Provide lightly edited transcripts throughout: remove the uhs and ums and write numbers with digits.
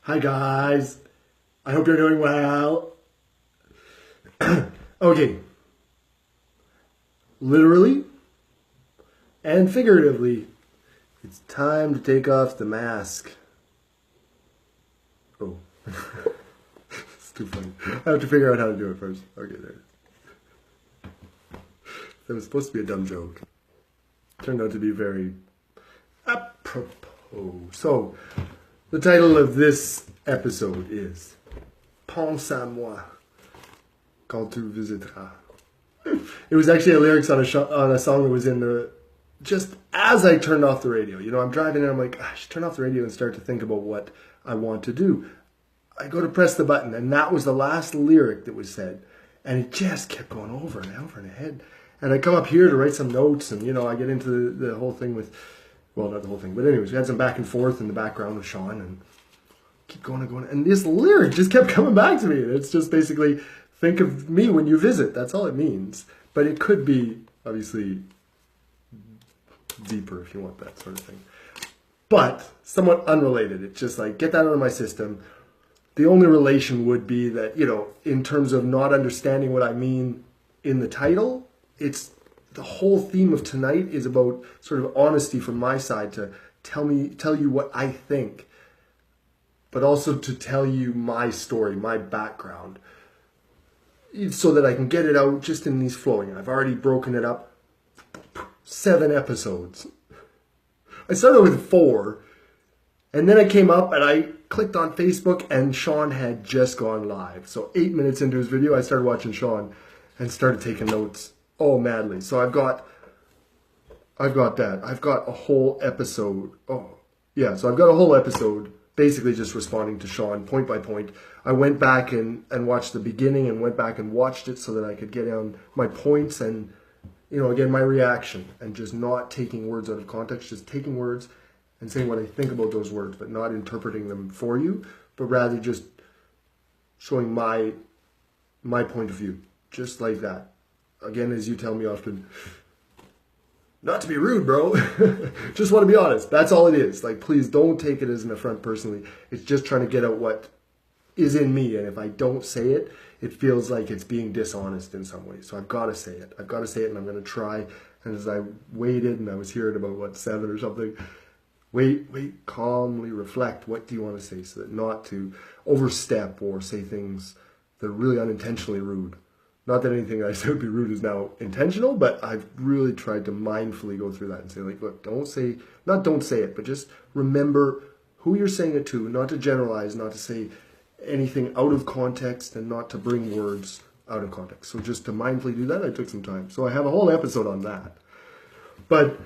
Hi guys, I hope you're doing well. Okay, literally and figuratively, it's time to take off the mask. Oh, it's too funny. I have to figure out how to do it first. Okay, there. That was supposed to be a dumb joke. Turned out to be very apropos. So, the title of this episode is Pense à moi quand tu visiteras. It was actually a lyrics on a song that was in the just as I turned off the radio. You know, I'm driving and I'm like, I should turn off the radio and start to think about what I want to do. I go to press the button, and that was the last lyric that was said, and it just kept going over and over in my head. And I come up here to write some notes, and you know, I get into the whole thing with, well, not the whole thing, but anyways, we had some back and forth in the background with Sean, and keep going and going, and this lyric just kept coming back to me. It's just basically, think of me when you visit. That's all it means. But it could be, obviously, deeper if you want that sort of thing. But somewhat unrelated. It's just like, get that out of my system. The only relation would be that, you know, in terms of not understanding what I mean in the title, it's the whole theme of tonight is about sort of honesty from my side to tell you what I think, but also to tell you my story, my background, so that I can get it out just in these flowing. I've already broken it up 7 episodes. I started with 4, and then I came up and I clicked on Facebook, and Sean had just gone live. So 8 minutes into his video, I started watching Sean and started taking notes. Oh, madly. So I've got that. I've got a whole episode. Oh, yeah. So I've got a whole episode basically just responding to Sean point by point. I went back and watched the beginning and went back and watched it so that I could get down my points and, you know, again, my reaction, and just not taking words out of context, just taking words and saying what I think about those words, but not interpreting them for you, but rather just showing my point of view, just like that. Again, as you tell me often, not to be rude, bro. Just want to be honest. That's all it is. Like, please don't take it as an affront personally. It's just trying to get out what is in me. And if I don't say it, it feels like it's being dishonest in some way. So I've got to say it. I've got to say it, and I'm going to try. And as I waited, and I was here at about, 7 or something, wait, calmly reflect. What do you want to say? So that not to overstep or say things that are really unintentionally rude. Not that anything I say would be rude is now intentional, but I've really tried to mindfully go through that and say, like, look, don't say it, but just remember who you're saying it to, not to generalize, not to say anything out of context, and not to bring words out of context. So just to mindfully do that, I took some time. So I have a whole episode on that. But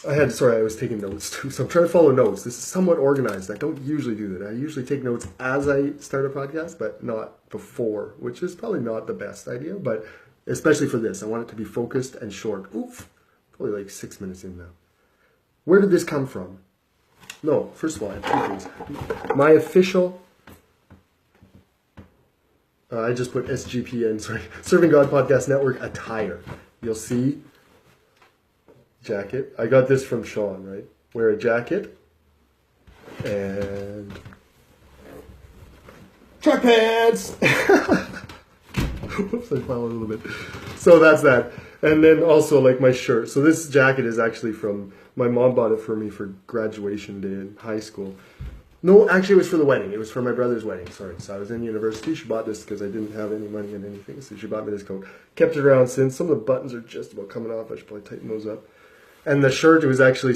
I was taking notes too, so I'm trying to follow notes. This is somewhat organized. I don't usually do that. I usually take notes as I start a podcast, but not before, which is probably not the best idea, but especially for this, I want it to be focused and short. Oof, probably like 6 minutes in now. Where did this come from? No, first of all, I have 2 things. My official, I just put SGPN, Serving God Podcast Network attire. You'll see. Jacket. I got this from Sean, right? Wear a jacket and track pants. Whoops, I fell a little bit. So that's that. And then also like my shirt. So this jacket is actually from, my mom bought it for me for graduation day in high school. No, actually it was for the wedding. It was for my brother's wedding, sorry. So I was in university. She bought this because I didn't have any money in anything. So she bought me this coat. Kept it around since. Some of the buttons are just about coming off. I should probably tighten those up. And the shirt, it was actually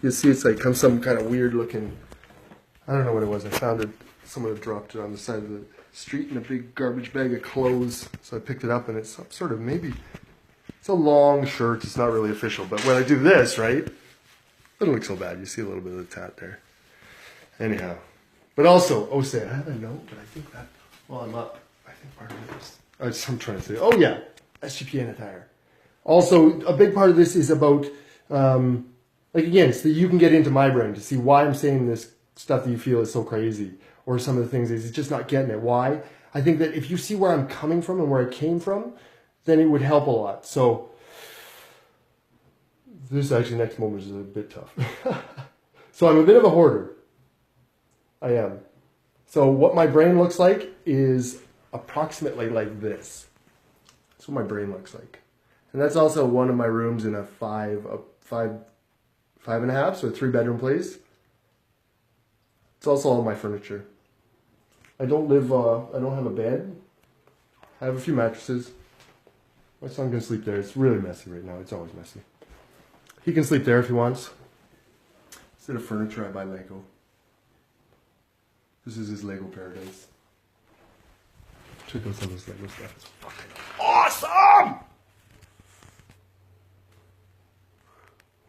you'll see it's like some kind of weird looking, I don't know what it was. I found it, someone had dropped it on the side of the street in a big garbage bag of clothes. So I picked it up, and it's sort of it's a long shirt. It's not really official. But when I do this, right, it doesn't look so bad. You see a little bit of the tat there. Anyhow. But also, say I have a note, but I think that, while I'm up, I think part of it is, I'm trying to say, oh yeah, SGPN attire. Also, a big part of this is about, like again, so that you can get into my brain to see why I'm saying this stuff that you feel is so crazy, or some of the things is just not getting it. Why? I think that if you see where I'm coming from and where I came from, then it would help a lot. So this actually next moment is a bit tough. So I'm a bit of a hoarder. I am. So what my brain looks like is approximately like this. That's what my brain looks like. And that's also one of my rooms in a five and a half, so a 3-bedroom place. It's also all my furniture. I don't have a bed. I have a few mattresses. My son can sleep there. It's really messy right now. It's always messy. He can sleep there if he wants. Instead of furniture, I buy Lego. This is his Lego paradise. Check out some of this Lego stuff. It's fucking awesome!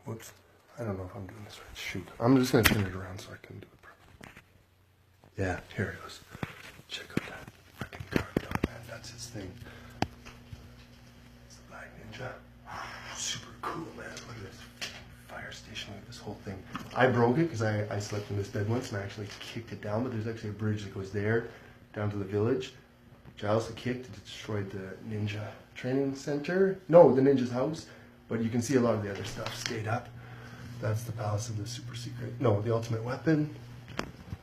Whoops. I don't know if I'm doing this right. Shoot. I'm just going to turn it around so I can do it properly. Yeah, here it goes. Check out that fucking carved out, man. That's his thing. It's the Black Ninja. Super cool, man. Look at this fire station. Look at this whole thing. I broke it because I slept in this bed once and I actually kicked it down, but there's actually a bridge that goes there down to the village, which I also kicked. It destroyed the ninja training center. No, the ninja's house. But you can see a lot of the other stuff stayed up. That's the Palace of the Super Secret. No, the Ultimate Weapon.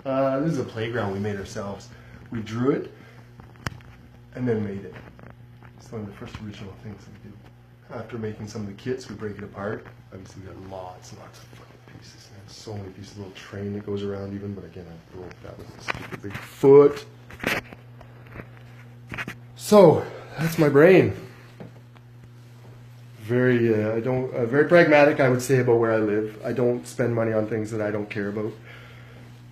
This is a playground we made ourselves. We drew it and then made it. It's one of the first original things that we did. After making some of the kits, we break it apart. Obviously, we got lots and lots of fucking pieces. Man. So many pieces. A little train that goes around even. But again, I broke that with a stupid big foot. So, that's my brain. Very pragmatic, I would say, about where I live. I don't spend money on things that I don't care about.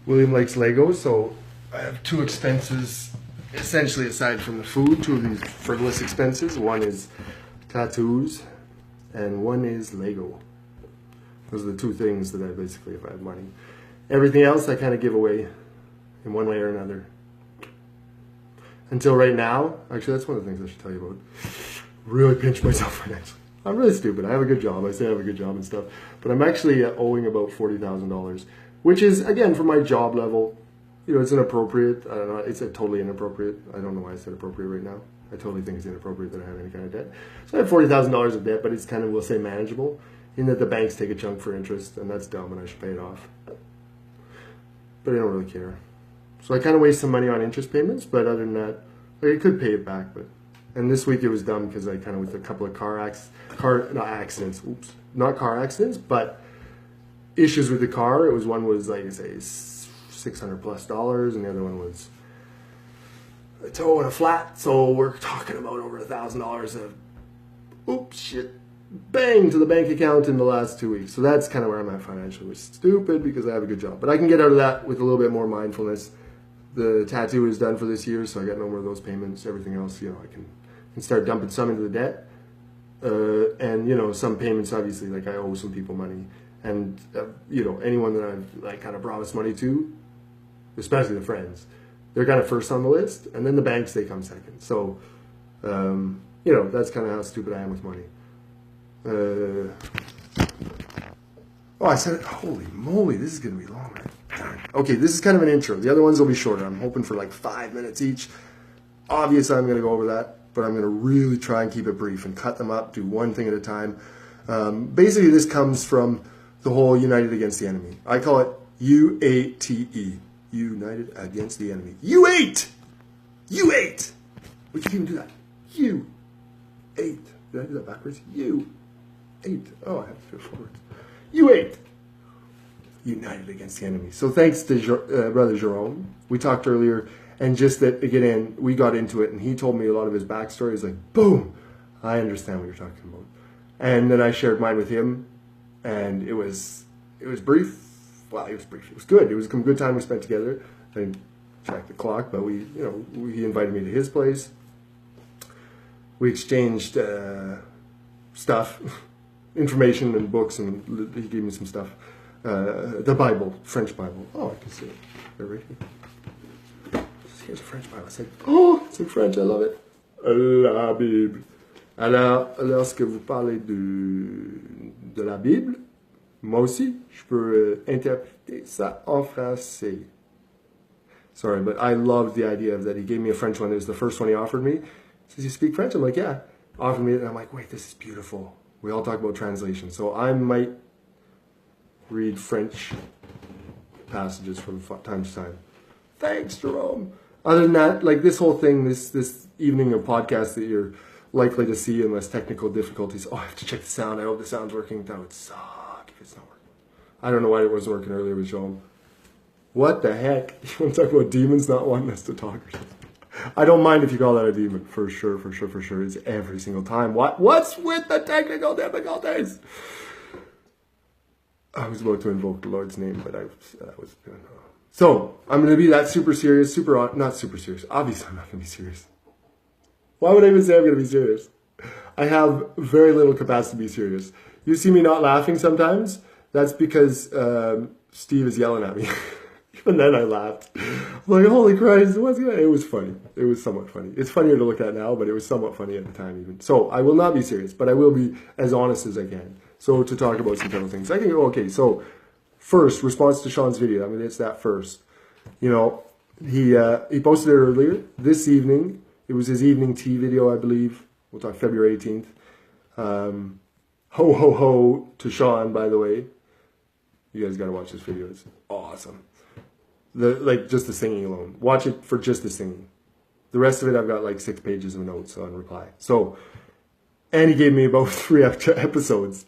William likes Legos, so I have 2 expenses, essentially aside from the food, 2 of these frivolous expenses. One is tattoos, and one is Lego. Those are the 2 things that I basically, if I have money. Everything else I kind of give away in one way or another. Until right now, actually that's one of the things I should tell you about. Really pinch myself financially. I'm really stupid. I have a good job. I say I have a good job and stuff. But I'm actually owing about $40,000, which is, again, for my job level, it's inappropriate. I don't know. It's totally inappropriate. I don't know why I said appropriate right now. I totally think it's inappropriate that I have any kind of debt. So I have $40,000 of debt, but it's kind of, we'll say, manageable, in that the banks take a chunk for interest, and that's dumb, and I should pay it off. But I don't really care. So I kind of waste some money on interest payments, but other than that, I could pay it back, but... And this week it was dumb because I kind of with a couple of not accidents, not car accidents, but issues with the car. One was like I say $600+ and the other one was a tow and a flat. So we're talking about over $1,000 of bang to the bank account in the last 2 weeks. So that's kind of where I'm at financially, which is stupid because I have a good job, but I can get out of that with a little bit more mindfulness. The tattoo is done for this year, so I got no more of those payments. Everything else, I can start dumping some into the debt. And, some payments, obviously, like I owe some people money. And, anyone that I've kind of promised money to, especially the friends, they're kind of first on the list. And then the banks, they come second. So, that's kind of how stupid I am with money. I said it. Holy moly, this is going to be long. Okay, this is kind of an intro. The other ones will be shorter. I'm hoping for like 5 minutes each. Obviously, I'm going to go over that, but I'm going to really try and keep it brief and cut them up, do one thing at a time. Basically, this comes from the whole United Against the Enemy. I call it UATE. United Against the Enemy. U8! U8! We can even do that. U8. Did I do that backwards? U8. Oh, I have to do it forwards. U8. United Against the Enemy. So thanks to Brother Jerome. We talked earlier, and just that, again, we got into it, and he told me a lot of his backstory. He's like, boom, I understand what you're talking about. And then I shared mine with him, and it was brief. Well, it was brief. It was good. It was a good time we spent together. I didn't check the clock, but he invited me to his place. We exchanged stuff, information and books, and he gave me some stuff. The Bible, French Bible. Oh, I can see it. They're right here. Here's a French Bible. I said, it's in French. I love it. La Bible. Alors, lorsque vous parlez de la Bible, moi aussi, je peux interpréter ça en français. Sorry, but I loved the idea of that. He gave me a French one. It was the first one he offered me. He says, you speak French? I'm like, yeah. Offered me it, and I'm like, wait, this is beautiful. We all talk about translation. So I might read French passages from time to time. Thanks, Jerome. Other than that, like this whole thing, this evening of podcast that you're likely to see unless technical difficulties. Oh, I have to check the sound. I hope the sound's working. That would suck if it's not working. I don't know why it wasn't working earlier with Jerome. What the heck? You want to talk about demons not wanting us to talk or something? I don't mind if you call that a demon. For sure. It's every single time. What's with the technical difficulties? I was about to invoke the Lord's name, but I was So, I'm going to be that not super serious. Obviously, I'm not going to be serious. Why would I even say I'm going to be serious? I have very little capacity to be serious. You see me not laughing sometimes? That's because Steve is yelling at me. Even then I laughed. I'm like, holy Christ, what's going on? It was funny. It was somewhat funny. It's funnier to look at now, but it was somewhat funny at the time even. So I will not be serious, but I will be as honest as I can. So to talk about some general things. I can go, okay, so first, response to Sean's video. I'm going to answer that first. You know, he posted it earlier this evening. It was his evening tea video, I believe. We'll talk February 18th. Ho, ho, ho to Sean, by the way. You guys got to watch this video. It's awesome. Just the singing alone. Watch it for just the singing. The rest of it, I've got like 6 pages of notes on reply. So, and he gave me about 3 episodes.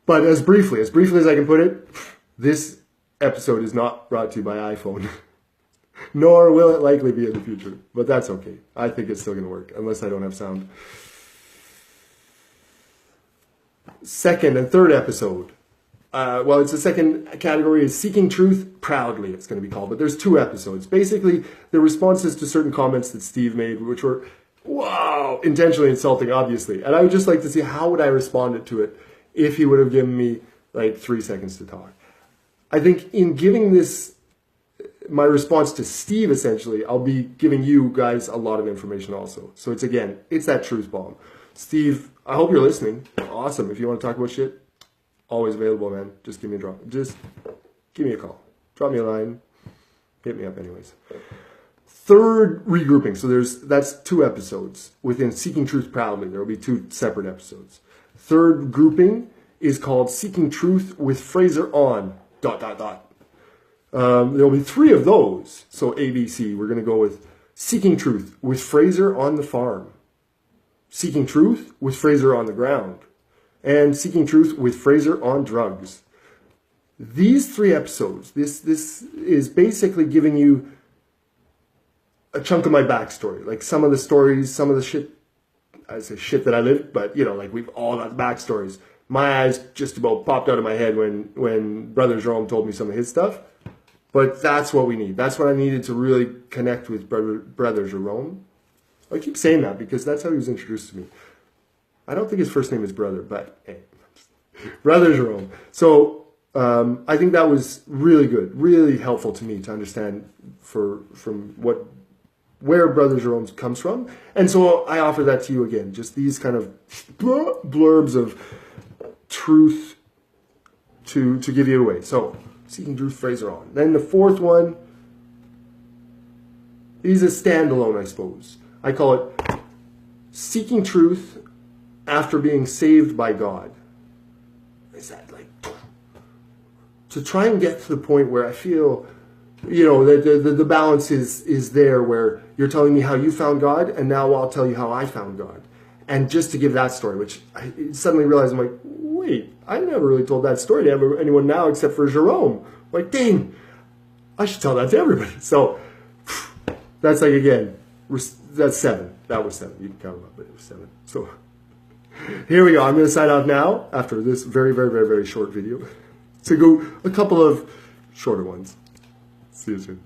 But as briefly as I can put it, this episode is not brought to you by iPhone. Nor will it likely be in the future. But that's okay. I think it's still going to work, unless I don't have sound. Second and third episode. It's the second category is Seeking Truth Proudly, it's going to be called. But there's 2 episodes. Basically, the responses to certain comments that Steve made, which were, wow, intentionally insulting, obviously. And I would just like to see how would I respond to it if he would have given me like 3 seconds to talk. I think in giving this, my response to Steve, essentially, I'll be giving you guys a lot of information also. So it's that truth bomb. Steve, I hope you're listening. Awesome. If you want to talk about shit, always available, man. Just give me a drop. Just give me a call. Drop me a line. Hit me up anyways. Third regrouping. So that's 2 episodes. Within Seeking Truth Proudly, there will be 2 separate episodes. Third grouping is called Seeking Truth with Fraser on ... There will be 3 of those. So ABC, we're going to go with Seeking Truth with Fraser on the farm. Seeking Truth with Fraser on the ground. And Seeking Truth with Fraser on drugs. These 3 episodes, this is basically giving you a chunk of my backstory. Like some of the stories, some of the shit, I say shit that I lived, but you know, like we've all got backstories. My eyes just about popped out of my head when Brother Jerome told me some of his stuff. But that's what we need. That's what I needed to really connect with Brother Jerome. I keep saying that because that's how he was introduced to me. I don't think his first name is Brother, but hey, Brother Jerome. So I think that was really good, really helpful to me to understand where Brother Jerome comes from. And so I offer that to you again, just these kind of blurbs of truth to give you away. So Seeking Truth Fraser on. Then the 4th one, he's a standalone, I suppose. I call it Seeking Truth After Being Saved by God. Is that like to try and get to the point where I feel, you know, the balance is there, where you're telling me how you found God, and now I'll tell you how I found God. And just to give that story, which I suddenly realized, I'm like, wait, I never really told that story to anyone now except for Jerome. I'm like, dang, I should tell that to everybody. So that's like, again, that's 7. That was 7. You can count them up, but it was 7. So here we go. I'm going to sign off now after this very, very, very, very short video to go a couple of shorter ones. See you soon.